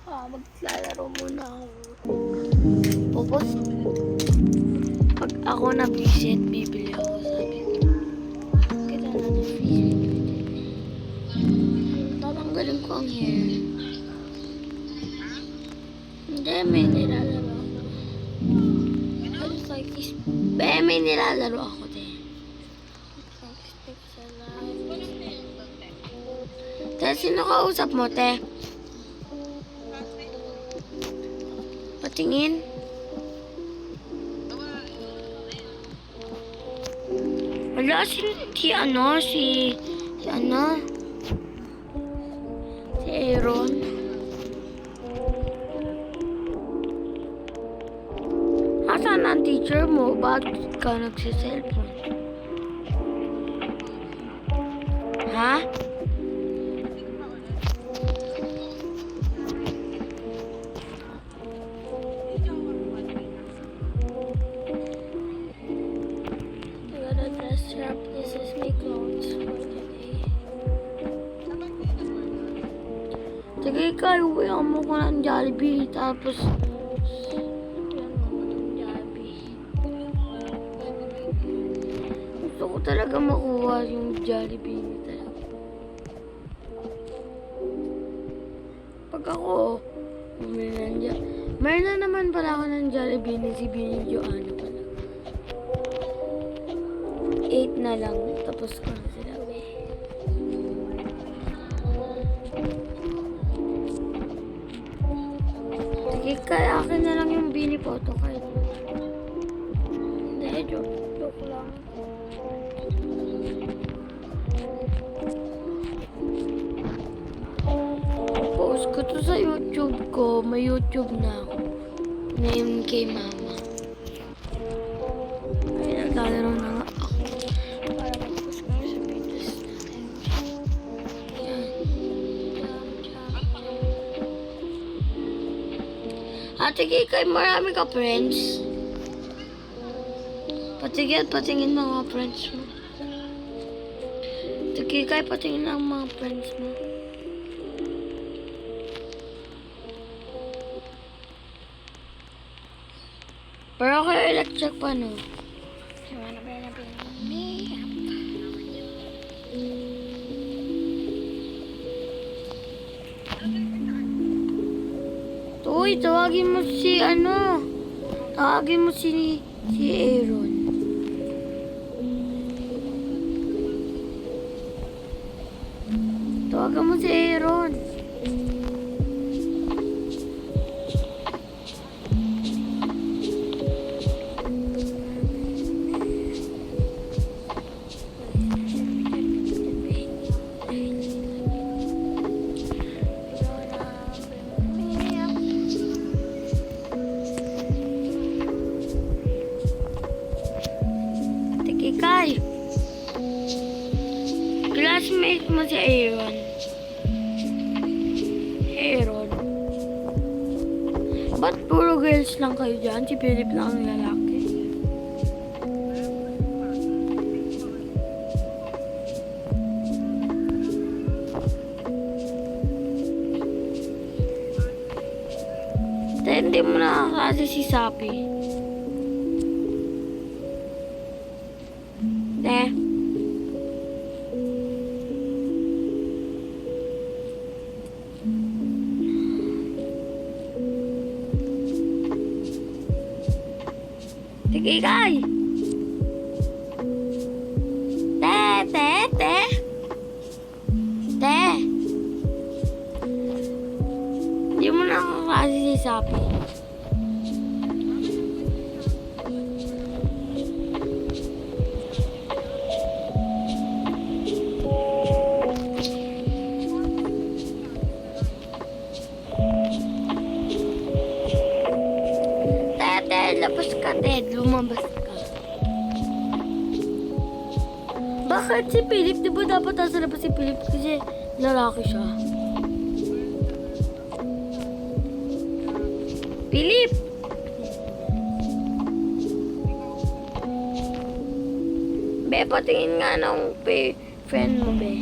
Maglalaro muna ako. Tapos, pag ako na-visit, bibili ako, sabi ko. Kita natin visit. Tatanggalin ko ang hair. Hindi, may nilalaro ako. I just like this. May nilalaro ako din. Te, sino kausap mo, te? Patingin. Wala, si Aaron. Asan ang teacher mo? Bakit ka nagsiselfon? Ha? This is my clothes for today. Sige kayo, uwihan mo ko ng Jollibee. Tapos, uwihan mo ko ng Jollibee. Gusto ko talaga makuha yung Jollibee niya talaga. Pag ako, bumili ng Jollibee. Mayroon na naman pala ako ng Jollibee ni si Binidyoano pala. 8 na lang. Tapos ko na sila. Sige, kaya akin na lang yung Bini Photo card. Hindi, joke lang. Post ko to sa YouTube ko. May YouTube na ako. Name kay Mama. Ay, naglalaro na nga. Ate Kikay, marami ka friends. Patingin mga friends mo. Ate Kikay, patingin ang mga friends mo. Pero kayo electric pa, no? Uy, tawagin mo si Aaron. Tawagan mo si Aaron. Kay, classmate mo si Aaron. Ba't puro girls lang kayo dyan? Si Philip lang ang lalaki. Hindi mo nakakasi si Sapi. Sige, Kay. Te. Hindi mo nakakasi si Sapi. Labas ka, Ted. Lumabas ka. Bakit si Philip? Di ba dapat nasa labas si Philip? Kasi lalaki siya. Philip! Be, patingin nga ng friend mo, be.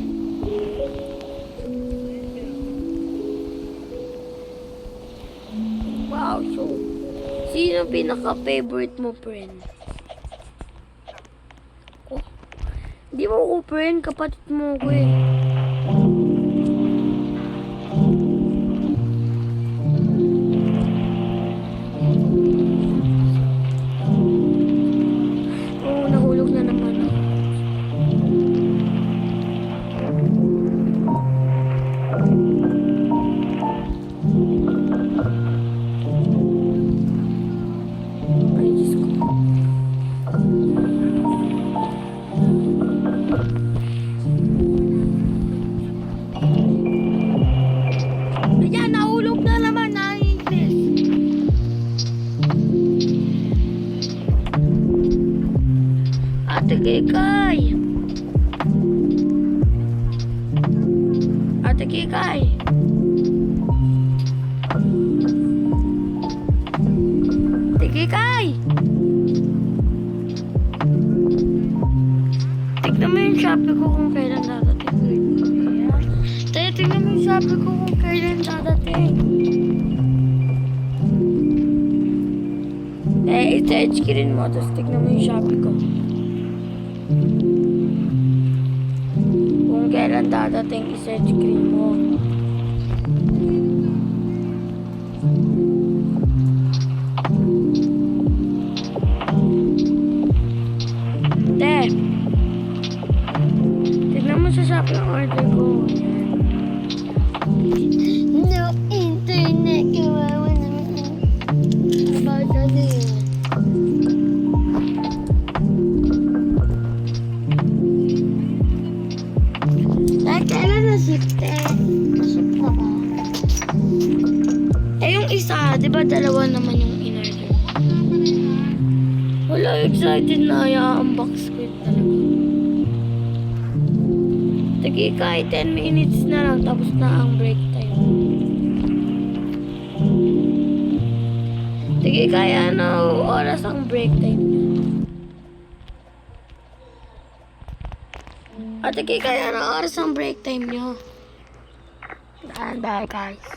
So, sino pinaka-favorite mo, friend? Oh, di mo ko, friend. Kapatid mo ko eh. Oo, nahulog na naman ako. Ay, Diyos ko. Ayan, nahulog na naman. Naiinis. Ate Kikay. Ate Kikay. Ate Kikay. Tignan mo yung Shopee ko kung kailan dadating. Tayo, tignan mo yung Shopee ko kung kailan dadating. I-search ko rin mo, tapos tignan mo yung Shopee ko. Kung kailan dadating, i-search ko rin mo. Te, tignan mo sa Shopee ang order ko. No internet, kawawa naman. About that day. Kailan na-ship, te? Na-ship na ba? Eh, yung isa, di ba dalawa naman yung in-order? Wala, excited na i-unbox ko yun talaga. Sige, kahit 10 minutes na lang, tapos na ang break time. Sige, kaya ano oras ang break time niyo? At sige, kaya ano oras ang break time niyo? Dahil guys.